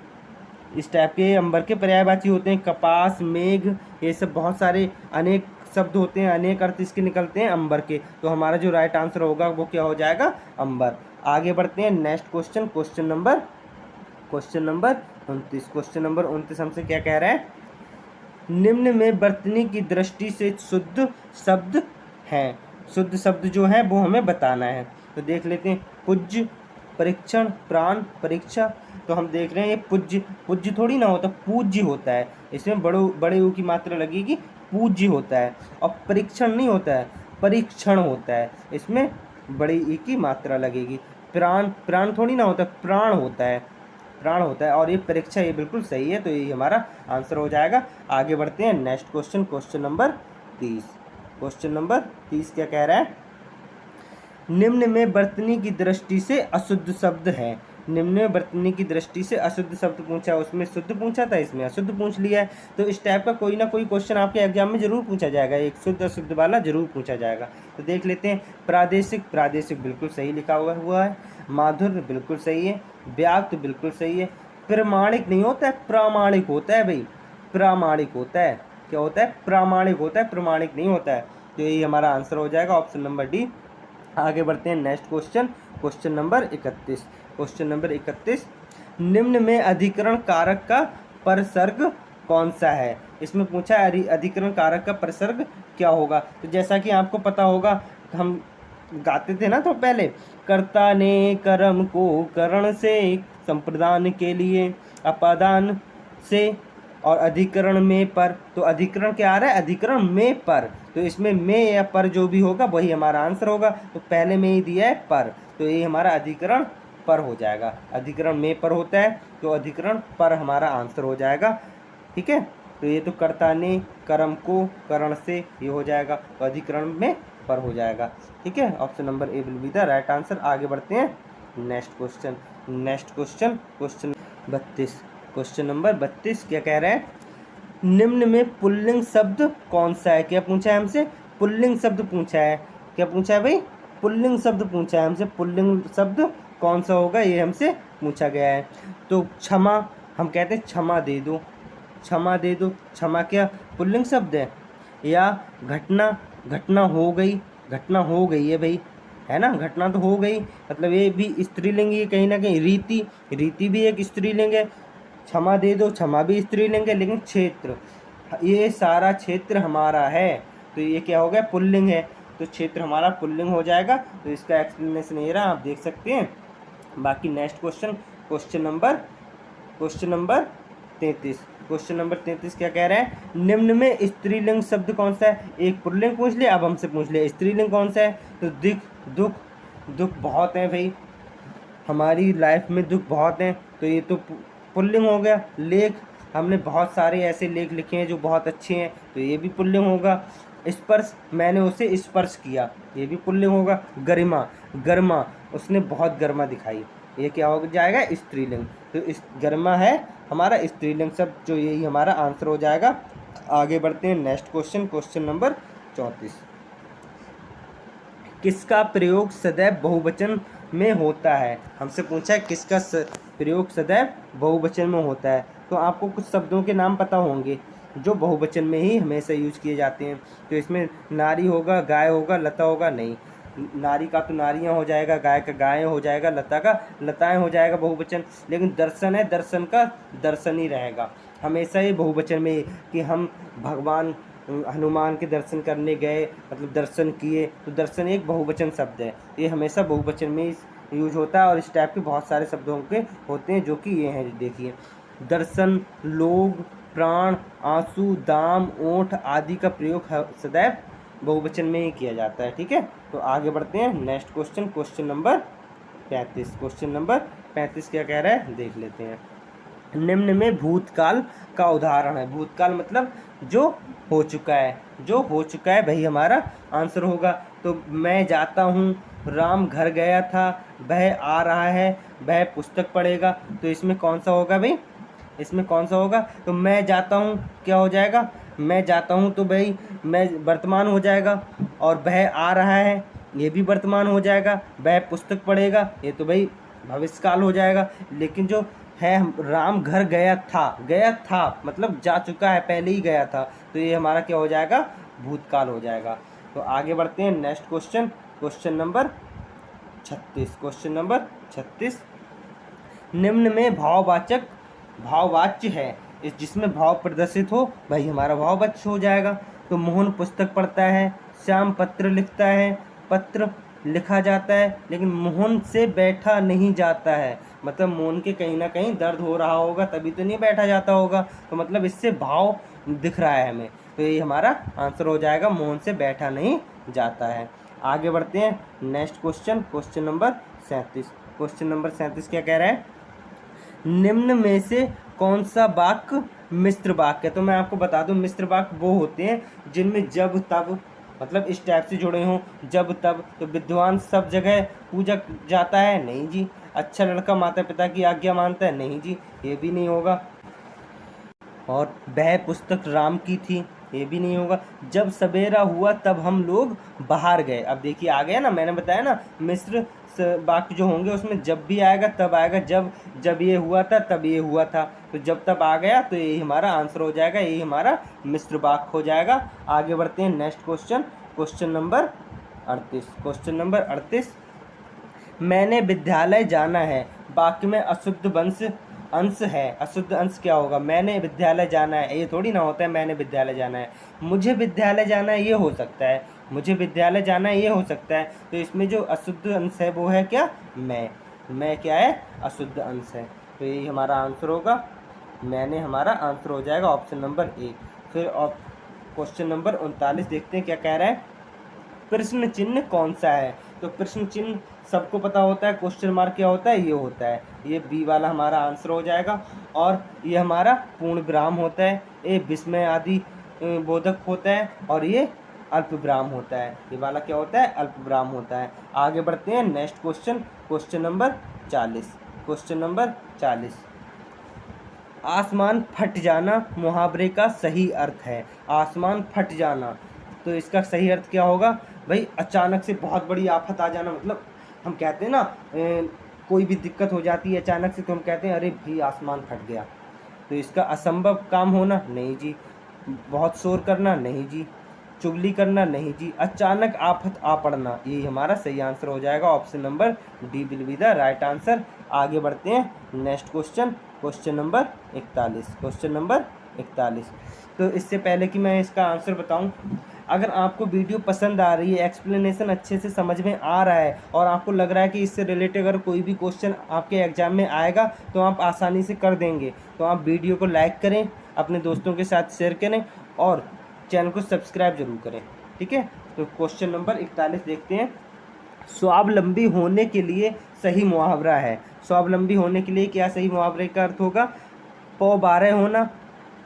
इस टाइप के अंबर के पर्यायवाची होते हैं। कपास, मेघ, ये सब बहुत सारे अनेक शब्द होते हैं, अनेक अर्थ इसके निकलते हैं अंबर के। तो हमारा जो राइट आंसर होगा वो क्या हो जाएगा, अंबर। आगे बढ़ते हैं next question, question number 29। Question number 29 हमसे क्या कह रहा है, निम्न में वर्तनी की दृष्टि से शुद्ध शब्द हैं। शुद्ध शब्द जो है वो हमें बताना है। तो देख लेते हैं, पूज्य, परीक्षण, प्राण, परीक्षा। तो हम देख रहे हैं ये पूज्य, पूज्य थोड़ी ना होता, पूज्य होता है। इसमें बड़े ऊ की मात्रा लगेगी, पूज्य होता है। और परीक्षण नहीं होता है, परीक्षण होता है, इसमें बड़ी ई की मात्रा लगेगी। प्राण, प्राण थोड़ी ना होता, प्राण होता है, प्राण होता है। और ये परीक्षा, ये बिल्कुल सही है, तो ये हमारा आंसर हो जाएगा। आगे बढ़ते हैं next question, question number 30। Question number 30 क्या कह रहा है, निम्न में वर्तनी की दृष्टि से अशुद्ध शब्द है। निम्न में वर्तनी की दृष्टि से अशुद्ध शब्द पूछा, उसमें शुद्ध पूछा था, इसमें अशुद्ध पूछ लिया है। तो इस टाइप का कोई ना कोई क्वेश्चन आपके एग्जाम में जरूर पूछा जाएगा, एक शुद्ध अशुद्ध वाला जरूर पूछा जाएगा। तो देख लेते हैं, प्रादेशिक, प्रादेशिक बिल्कुल सही लिखा हुआ है। माधुर्य बिल्कुल सही है। व्याप्त बिल्कुल सही है। प्रमाणिक नहीं होता है, प्रामाणिक होता है भाई, प्रामाणिक होता है। क्या होता है, प्रामाणिक होता है, प्रमाणिक नहीं होता है। तो यही हमारा आंसर हो जाएगा ऑप्शन नंबर डी। आगे बढ़ते हैं next question, question number 31। Question number 31, निम्न में अधिकरण कारक का परसर्ग कौन सा है? इसमें पूछा है अधिकरण कारक का परसर्ग क्या होगा। तो जैसा कि आपको पता होगा, हम गाते थे ना तो पहले, कर्ता ने कर्म को करण से संप्रदान के लिए अपादान से, और अधिकरण में पर, तो अधिकरण क्या आ रहा है? अधिकरण में पर, तो इसमें में या पर जो भी होगा वही हमारा आंसर होगा। तो पहले में ही दिया है पर, तो ये हमारा अधिकरण पर हो जाएगा। अधिकरण में पर होता है तो अधिकरण पर हमारा आंसर हो जाएगा। ठीक है, तो ये तो कर्ता ने कर्म को करण से ये हो जाएगा, तो अधिकरण में पर हो जाएगा। ठीक है, option number A will be the right answer. आगे बढ़ते हैं next question. Next question, question 32। Question number 32 क्या कह रहा है? निम्न में पुल्लिंग शब्द कौन सा है? क्या पूछा है हमसे? पुल्लिंग शब्द पूछा है। क्या पूछा है भाई? पुल्लिंग शब्द पूछा है हमसे। पुल्लिंग शब्द कौन सा होगा ये हमसे पूछा गया है। तो क्षमा, हम कहते हैं क्षमा दे दो, क्षमा दे दो, क्षमा क्या पुल्लिंग शब्द है? या घटना, घटना हो गई, घटना हो गई है भाई, है ना, घटना तो हो गई, मतलब ये भी स्त्रीलिंग है कहीं ना कहीं। रीति, रीति भी एक स्त्रीलिंग है। क्षमा दे दो, क्षमा भी स्त्रीलिंग है, लेकिन क्षेत्र, ये सारा क्षेत्र हमारा है, तो ये क्या हो गया? पुल्लिंग है, तो क्षेत्र हमारा पुल्लिंग हो जाएगा। तो इसका एक्सप्लेनेशन ये रहा, आप देख सकते हैं। बाकी next question, question number 33। Question number 33 क्या कह रहा है? निम्न में स्त्रीलिंग शब्द कौन सा है? एक पुल्लिंग पूछ लिया, अब हमसे पूछ लिया स्त्रीलिंग कौन सा है। तो दुख, दुख बहुत है भाई, हमारी लाइफ में दुख बहुत हैं, तो ये तो पुल्लिंग हो गया। लेख, हमने बहुत सारे ऐसे लेख लिखे हैं जो बहुत अच्छे हैं, तो ये भी पुल्लिंग होगा। स्पर्श, मैंने उसे स्पर्श किया, ये भी पुल्लिंग होगा। गरिमा, गर्मा, उसने बहुत गर्मा दिखाई, ये क्या हो जाएगा? स्त्रीलिंग। तो इस गर्मा है हमारा स्त्रीलिंग शब्द, जो यही हमारा आंसर हो जाएगा। आगे बढ़ते हैं नेक्स्ट क्वेश्चन, क्वेश्चन नंबर 34। किसका प्रयोग सदैव बहुवचन में होता है? हमसे पूछा है किसका प्रयोग सदैव बहुवचन में होता है। तो आपको कुछ शब्दों के नाम पता होंगे जो बहुवचन में ही हमेशा यूज किए जाते हैं। तो इसमें नारी होगा, गाय होगा, लता होगा, नहीं, नारी का तो नारियां हो जाएगा, गाय का गायें हो जाएगा, लता का लताएं हो जाएगा बहुवचन। लेकिन दर्शन है, दर्शन का दर्शन ही रहेगा हमेशा ये बहुवचन में, कि हम भगवान हनुमान के दर्शन करने गए, मतलब दर्शन किए, तो दर्शन एक बहुवचन शब्द है, ये हमेशा बहुवचन में यूज होता है। और इस टाइप के बहुत सारे शब्दों के होते हैं, जो कि ये हैं, देखिए, दर्शन, लोग, प्राण, आंसू, दाम, ओठ आदि का प्रयोग सदैव बहुवचन में ही किया जाता है। ठीक है, तो आगे बढ़ते हैं next question, question number 35। Question number 35 क्या कह रहा है, देख लेते हैं। निम्न में भूतकाल का उदाहरण है। भूतकाल मतलब जो हो चुका है, जो हो चुका है भाई हमारा आंसर होगा। तो मैं जाता हूँ, राम घर गया था, वह आ रहा है, वह पुस्तक पढ़ेगा, तो इसमें कौन सा होगा भाई? इसमें कौन सा होगा? तो मैं जाता हूँ क्या हो जाएगा? मैं जाता हूँ, तो भाई मैं वर्तमान हो जाएगा, और वह आ रहा है ये भी वर्तमान हो जाएगा, वह पुस्तक पढ़ेगा ये तो भाई भविष्यकाल हो जाएगा। लेकिन जो है, राम घर गया था, गया था मतलब जा चुका है, पहले ही गया था, तो ये हमारा क्या हो जाएगा? भूतकाल हो जाएगा। तो आगे बढ़ते हैं next question, question number 36। Question number 36, निम्न में भाववाचक, भाववाच्य है इस जिसमें भाव प्रदर्शित हो, भाई हमारा भाववाच्य हो जाएगा। तो मोहन पुस्तक पढ़ता है, श्याम पत्र लिखता है, पत्र लिखा जाता है, लेकिन मोहन से बैठा नहीं जाता है, मतलब मोहन के कहीं ना कहीं दर्द हो रहा होगा, तभी तो नहीं बैठा जाता होगा, तो मतलब इससे भाव दिख रहा है हमें, तो ये हमारा आंसर हो जाएगा, मोहन से बैठा नहीं जाता है। आगे बढ़ते हैं next question, question number 37। Question number 37 क्या कह रहा है? निम्न में से कौन सा वाक्य मिश्र वाक्य है? तो मैं आपको बता दूं, मिश्र वाक्य वो होते हैं जिनमें जब तब, मतलब इस टाइप से जुड़े हों, जब तब। तो विद्वान सब जगह पूजा जाता है, नहीं जी। अच्छा लड़का माता पिता की आज्ञा मानता है, नहीं जी, ये भी नहीं होगा। और वह पुस्तक राम की थी, ये भी नहीं होगा। जब सवेरा हुआ तब हम लोग बाहर गए, अब देखिए आ गया ना, मैंने बताया ना, मिश्र वाक्य जो होंगे उसमें जब भी आएगा तब आएगा, जब ये हुआ था तब ये हुआ था, तो जब तब आ गया, तो यही हमारा आंसर हो जाएगा, यही हमारा मिश्र वाक्य हो जाएगा। आगे बढ़ते हैं next question, question number 38। Question number 38, मैंने विद्यालय जाना है, वाक्य में अशुद्ध वंश अंश है। अशुद्ध अंश क्या होगा? मैंने विद्यालय जाना है, ये थोड़ी ना होता है मैंने विद्यालय जाना है। मुझे विद्यालय जाना है ये हो सकता है, मुझे विद्यालय जाना है ये हो सकता है। तो इसमें जो अशुद्ध अंश है वो है क्या? मैं क्या है? अशुद्ध अंश है। तो यही हमारा आंसर होगा, मैंने हमारा आंसर हो जाएगा ऑप्शन नंबर ए। फिर क्वेश्चन नंबर 39 देखते हैं क्या कह रहा है। प्रश्न चिन्ह कौन सा है? तो प्रश्न चिन्ह सबको पता होता है, क्वेश्चन मार्क क्या होता है? ये होता है, ये बी वाला हमारा आंसर हो जाएगा। और ये हमारा पूर्ण विराम होता है, ये विस्मय आदि बोधक होता है, और ये अल्प विराम होता है। ये वाला क्या होता है? अल्प विराम होता है। आगे बढ़ते हैं next question, question number 40। Question number 40, आसमान फट जाना मुहावरे का सही अर्थ है। आसमान फट जाना, तो इसका सही अर्थ क्या होगा भाई? अचानक से बहुत बड़ी आफत आ जाना, मतलब हम कहते हैं ना कोई भी दिक्कत हो जाती है अचानक से, तो हम कहते हैं अरे भाई आसमान फट गया। तो इसका असंभव काम होना, नहीं जी। बहुत शोर करना, नहीं जी। चुगली करना, नहीं जी। अचानक आफत आ पड़ना, यही हमारा सही आंसर हो जाएगा। Option number D will be the right answer. आगे बढ़ते हैं next question, question number 41। Question number 41, तो इससे पहले कि मैं इसका आंसर बताऊं, अगर आपको वीडियो पसंद आ रही है, एक्सप्लेनेशन अच्छे से समझ में आ रहा है, और आपको लग रहा है कि इससे रिलेटेड अगर कोई भी क्वेश्चन आपके एग्जाम में आएगा तो आप आसानी से कर देंगे, तो आप वीडियो को लाइक करें, अपने दोस्तों के साथ शेयर करें, और चैनल को सब्सक्राइब जरूर करें, ठीक है। तो क्वेश्चन नंबर 41 देखते हैं। स्वावलंबी होने के लिए सही मुहावरा है। स्वावलंबी होने के लिए क्या सही मुहावरे का अर्थ होगा? पौबारे होना,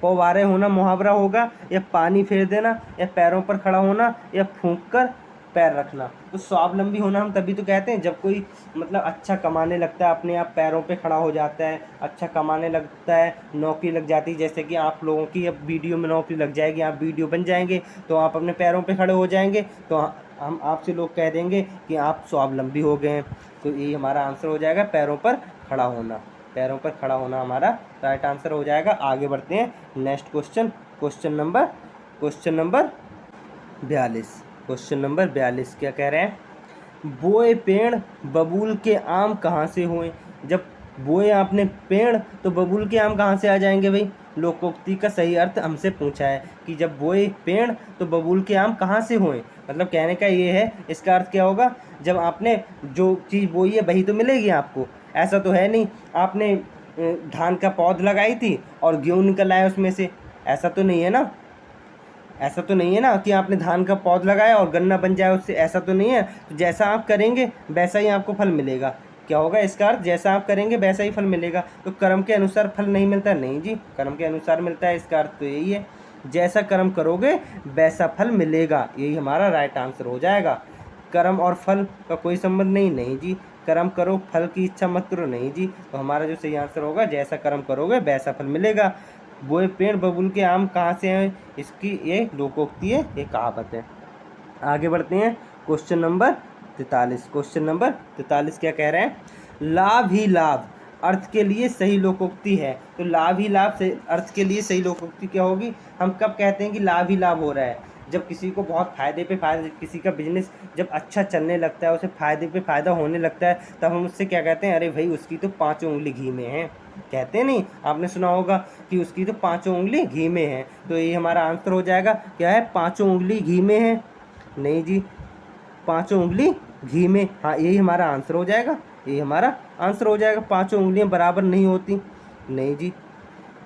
पौबारे होना मुहावरा होगा, या पानी फेर देना, या पैरों पर खड़ा होना, या फूंक कर पैर रखना। तो स्वावलंबी होना हम तभी तो कहते हैं जब कोई मतलब अच्छा कमाने लगता है, अपने आप पैरों पे खड़ा हो जाता है, अच्छा कमाने लगता है, नौकरी लग जाती है। जैसे कि आप लोगों की अब वीडियो में नौकरी लग जाएगी, आप वीडियो बन जाएंगे, तो आप अपने पैरों पे खड़े हो जाएंगे, तो हम आपसे लोग कह देंगे कि आप स्वावलंबी हो गए हैं। तो यही हमारा आंसर हो जाएगा, पैरों पर खड़ा होना। पैरों पर खड़ा होना हमारा राइट आंसर हो जाएगा। आगे बढ़ते हैं next question, question number 42। Question number 42 क्या कह रहे हैं? बोए पेड़ बबूल के आम कहाँ से हुए? जब बोए आपने पेड़, तो बबूल के आम कहाँ से आ जाएंगे भाई? लोकोक्ति का सही अर्थ हमसे पूछा है कि जब बोए पेड़ तो बबूल के आम कहाँ से हुए। मतलब कहने का ये है, इसका अर्थ क्या होगा? जब आपने जो चीज़ बोई है वही तो मिलेगी आपको। ऐसा तो है नहीं आपने धान का पौध लगाई थी और गेहूँ निकल आया उसमें से, ऐसा तो नहीं है ना। ऐसा तो नहीं है ना कि आपने धान का पौध लगाया और गन्ना बन जाए उससे, ऐसा तो नहीं है। तो जैसा आप करेंगे वैसा ही आपको फल मिलेगा। क्या होगा इसका अर्थ? जैसा आप करेंगे वैसा ही फल मिलेगा। तो कर्म के अनुसार फल नहीं मिलता, नहीं जी, कर्म के अनुसार मिलता है। इसका अर्थ तो यही है, जैसा कर्म करोगे वैसा फल मिलेगा, यही हमारा राइट आंसर हो जाएगा। कर्म और फल का कोई संबंध नहीं, नहीं जी। कर्म करो, फल की इच्छा मत करो, नहीं जी। तो हमारा जो सही आंसर होगा, जैसा कर्म करोगे वैसा फल मिलेगा। बोए पेड़ बबूल के आम कहाँ से हैं, इसकी ये लोकोक्ति है, ये कहावत है। आगे बढ़ते हैं क्वेश्चन नंबर 43। क्वेश्चन नंबर 43 क्या कह रहे हैं? लाभ ही लाभ अर्थ के लिए सही लोकोक्ति है। तो लाभ ही लाभ से अर्थ के लिए सही लोकोक्ति क्या होगी? हम कब कहते हैं कि लाभ ही लाभ हो रहा है? जब किसी को बहुत फ़ायदे पे फ़ायदा, किसी का बिजनेस जब अच्छा चलने लगता है, उसे फ़ायदे पे फ़ायदा होने लगता है, तब हम उससे क्या कहते हैं? अरे भाई उसकी तो 5 उंगली घी में है। कहते नहीं, आपने सुना होगा कि उसकी तो 5 उंगली घी में है। तो ये हमारा आंसर हो जाएगा, क्या है? 5 उंगली घी में है, नहीं जी, 5 उंगली घी में, हाँ यही हमारा आंसर हो जाएगा, यही हमारा आंसर हो जाएगा। 5 उंगलियां बराबर नहीं होती, नहीं जी।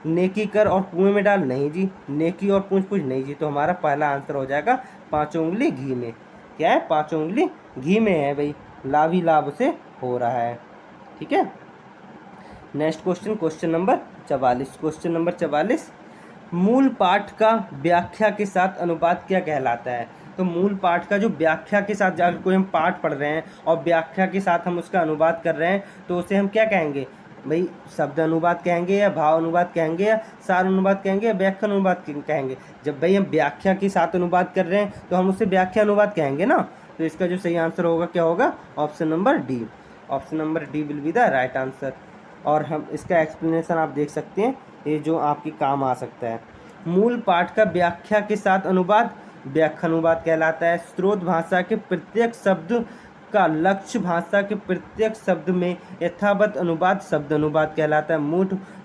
नेकी कर और कुएं में डाल, नहीं जी। नेकी और पूछ पूछ, नहीं जी। तो हमारा पहला आंसर हो जाएगा 5 उंगली घी में। क्या है? 5 उंगली घी में है भाई, लाभ ही लाभ से हो रहा है, ठीक है। Next question, question number 44। Question number 44, मूल पाठ का व्याख्या के साथ अनुवाद क्या कहलाता है? तो मूल पाठ का जो व्याख्या के साथ, अगर कोई हम पाठ पढ़ रहे हैं और व्याख्या के साथ हम उसका अनुवाद कर रहे हैं, तो उसे हम क्या कहेंगे भाई? शब्द अनुवाद कहेंगे, या भाव अनुवाद कहेंगे, या सार अनुवाद कहेंगे, या व्याख्या अनुवाद कहेंगे? जब भाई हम व्याख्या के साथ अनुवाद कर रहे हैं तो हम उसे व्याख्या अनुवाद कहेंगे ना। तो इसका जो सही आंसर होगा क्या होगा? Option number D. Option number D will be the right answer. और हम इसका एक्सप्लेनेशन आप देख सकते हैं, ये जो आपके काम आ सकता है। मूल पाठ का व्याख्या के साथ अनुवाद, व्याख्या अनुवाद कहलाता है। स्रोत भाषा के प्रत्येक शब्द का लक्ष्य भाषा के प्रत्येक शब्द में यथावत अनुवाद शब्द अनुवाद कहलाता है।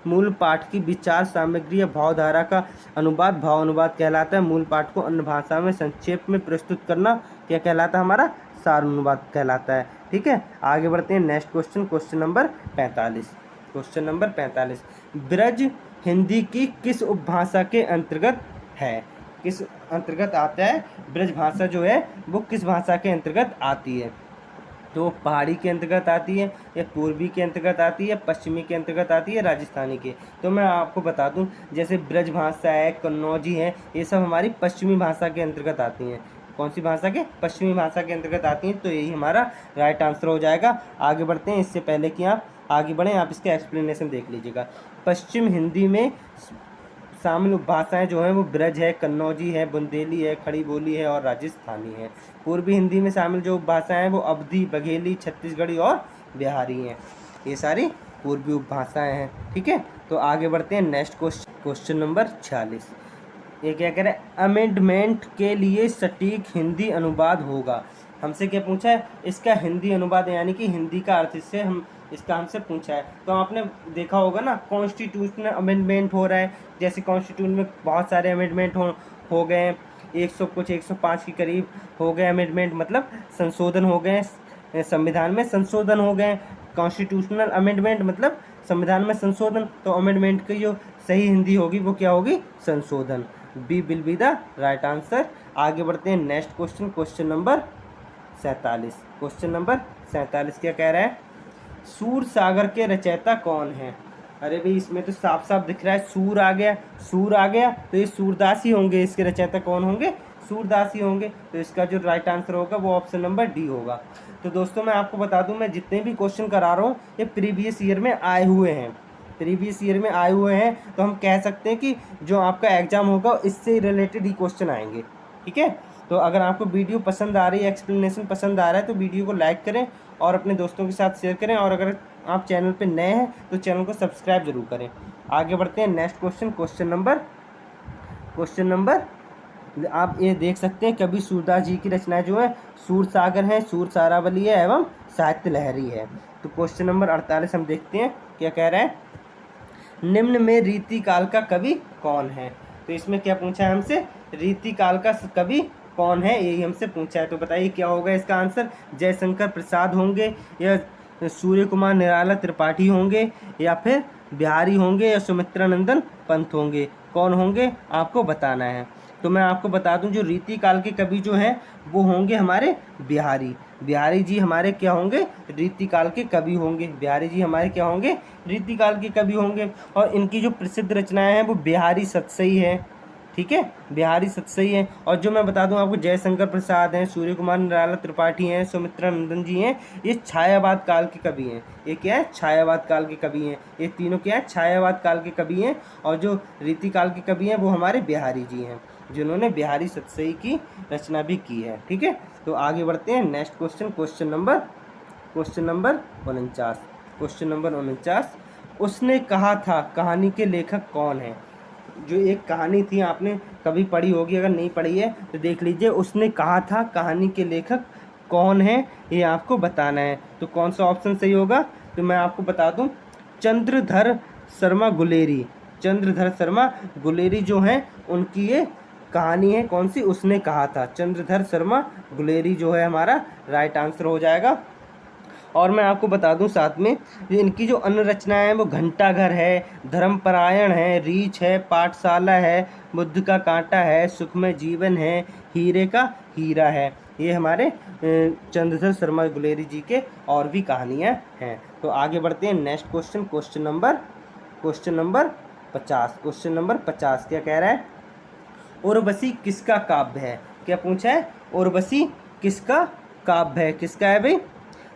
मूल पाठ की विचार सामग्री या भावधारा का अनुवाद भाव अनुवाद कहलाता है। मूल पाठ को अन्य भाषा में संक्षेप में प्रस्तुत करना क्या कहलाता है? हमारा सार अनुवाद कहलाता है। ठीक है, आगे बढ़ते हैं। Next question, question number 45। Question number 45, Braj Hindi की किस उपभाषा के अंतर्गत है? किस अंतर्गत आता है? ब्रज भाषा जो है वो किस भाषा के अंतर्गत आती है? तो पहाड़ी के अंतर्गत आती है, या पूर्वी के अंतर्गत आती है, पश्चिमी के अंतर्गत आती है, राजस्थानी के? तो मैं आपको बता दूं, जैसे ब्रज भाषा है, कन्नौजी है, ये सब हमारी पश्चिमी भाषा के अंतर्गत आती हैं। कौन सी भाषा के? पश्चिमी भाषा के अंतर्गत आती हैं। तो यही हमारा राइट आंसर हो जाएगा। आगे बढ़ते हैं। इससे पहले कि आप आगे बढ़ें, आप इसका एक्सप्लेनेशन देख लीजिएगा। पश्चिम हिंदी में शामिल उपभाषाएं जो हैं वो ब्रज है, कन्नौजी है, बुंदेली है, खड़ी बोली है और राजस्थानी है। पूर्वी हिंदी में शामिल जो उपभाषाएं हैं वो अवधी, बघेली, छत्तीसगढ़ी और बिहारी हैं। ये सारी पूर्वी उपभाषाएं हैं। ठीक है, तो आगे बढ़ते हैं। Next question, question number 46। ये क्या कह रहा है? अमेंडमेंट के लिए सटीक हिंदी अनुवाद होगा। हमसे क्या पूछा है? इसका हिंदी अनुवाद, यानी कि हिंदी का अर्थ इससे इसका हमसे पूछा है। तो आपने देखा होगा ना, कॉन्स्टिट्यूशनल अमेंडमेंट हो रहा है। जैसे कॉन्स्टिट्यूशन में बहुत सारे अमेंडमेंट हो गए हैं, 105 के करीब हो गए अमेंडमेंट, मतलब संशोधन हो गए, संविधान में संशोधन हो गए। कॉन्स्टिट्यूशनल अमेंडमेंट मतलब संविधान में संशोधन। तो अमेंडमेंट की जो सही हिंदी होगी वो क्या होगी? संशोधन। B will be the right answer. आगे बढ़ते हैं। Next question, question number 47। Question number 47 क्या कह रहा है? सूर सागर के रचयिता कौन है? अरे भाई, इसमें तो साफ साफ दिख रहा है, सूर आ गया, सूर आ गया, तो ये सूरदास ही होंगे। इसके रचयिता कौन होंगे? सूरदास ही होंगे। तो इसका जो राइट आंसर होगा वो ऑप्शन नंबर डी होगा। तो दोस्तों मैं आपको बता दूं, मैं जितने भी क्वेश्चन करा रहा हूँ ये प्रीवियस ईयर में आए हुए हैं। प्रीवियस ईयर में आए हुए हैं, तो हम कह सकते हैं कि जो आपका एग्जाम होगा इससे रिलेटेड ही क्वेश्चन आएंगे। ठीक है, तो अगर आपको वीडियो पसंद आ रही है, एक्सप्लेनेशन पसंद आ रहा है, तो वीडियो को लाइक करें और अपने दोस्तों के साथ शेयर करें। और अगर आप चैनल पे नए हैं तो चैनल को सब्सक्राइब जरूर करें। आगे बढ़ते हैं। नेक्स्ट क्वेश्चन, क्वेश्चन नंबर आप ये देख सकते हैं, कवि सूरदास जी की रचनाएं जो है सूर सागर है, सूर सारावली है एवं साहित्य लहरी है। तो क्वेश्चन नंबर 48 हम देखते हैं क्या कह रहा है? निम्न में रीति काल का कवि कौन है? तो इसमें क्या पूछा है हमसे? रीति काल का कवि कौन है, यही हमसे पूछा है। तो बताइए क्या होगा इसका आंसर? जयशंकर प्रसाद होंगे, या सूर्य कुमार निराला त्रिपाठी होंगे, या फिर बिहारी होंगे, या सुमित्रानंदन पंत होंगे? कौन होंगे आपको बताना है। तो मैं आपको बता दूं, जो रीति काल के कवि जो हैं वो होंगे हमारे बिहारी। बिहारी जी हमारे क्या होंगे? रीति काल के कवि होंगे। बिहारी जी हमारे क्या होंगे? रीति काल के कवि होंगे। और इनकी जो प्रसिद्ध रचनाएं हैं वो बिहारी सतसई है। ठीक है, बिहारी सतसई है। और जो मैं बता दूं आपको, जयशंकर प्रसाद हैं, सूर्य कुमार निराला त्रिपाठी हैं, सुमित्रानंदन जी हैं, ये छायावाद काल के कवि हैं। ये क्या है? छायावाद काल के कवि हैं। ये तीनों क्या है? छायावाद काल के कवि हैं। और जो रीति काल के कवि हैं वो हमारे बिहारी जी हैं, जिन्होंने बिहारी सतसई की रचना भी की है। ठीक है, तो आगे बढ़ते हैं। Next question, question number 49। Question number 49, उसने कहा था कहानी के लेखक कौन है? जो एक कहानी थी, आपने कभी पढ़ी होगी, अगर नहीं पढ़ी है तो देख लीजिए। उसने कहा था कहानी के लेखक कौन है, ये आपको बताना है। तो कौन सा ऑप्शन सही होगा? तो मैं आपको बता दूं, चंद्रधर शर्मा गुलेरी। चंद्रधर शर्मा गुलेरी जो हैं उनकी ये कहानी है। कौन सी? उसने कहा था। चंद्रधर शर्मा गुलेरी जो है हमारा राइट आंसर हो जाएगा। और मैं आपको बता दूं साथ में, इनकी जो अन्य रचनाएं हैं वो घंटाघर है, धर्मपरायण है, रीछ है, पाठशाला है, बुद्ध का कांटा है, सुखमय जीवन है, हीरे का हीरा है। ये हमारे चंद्रधर शर्मा गुलेरी जी के और भी कहानियां हैं। तो आगे बढ़ते हैं। Next question, question number 50। Question number 50 क्या कह रहा है? उर्वशी किसका काव्य है? क्या पूछा है? उर्वशी किसका काव्य है? किसका है भाई?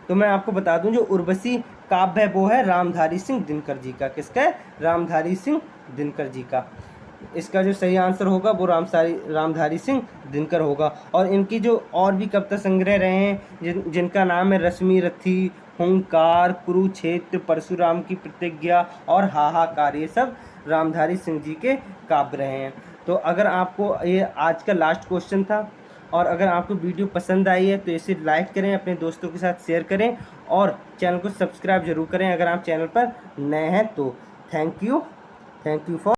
तो मैं आपको बता दूं, जो उर्वशी काव्य है वो है रामधारी सिंह दिनकर जी का। किसका है? रामधारी सिंह दिनकर जी का। इसका जो सही आंसर होगा वो रामधारी सिंह दिनकर होगा। और इनकी जो और भी कविता संग्रह रहे हैं, जिनका नाम है रश्मि रथी, हुंकार, कुरुक्षेत्र, परशुराम की प्रतिज्ञा और हाहाकार, ये सब रामधारी सिंह जी के काव्य रहे हैं। तो अगर आपको ये आज का लास्ट क्वेश्चन था, और अगर आपको वीडियो पसंद आई है तो इसे लाइक करें, अपने दोस्तों के साथ शेयर करें और चैनल को सब्सक्राइब जरूर करें अगर आप चैनल पर नए हैं तो। Thank you for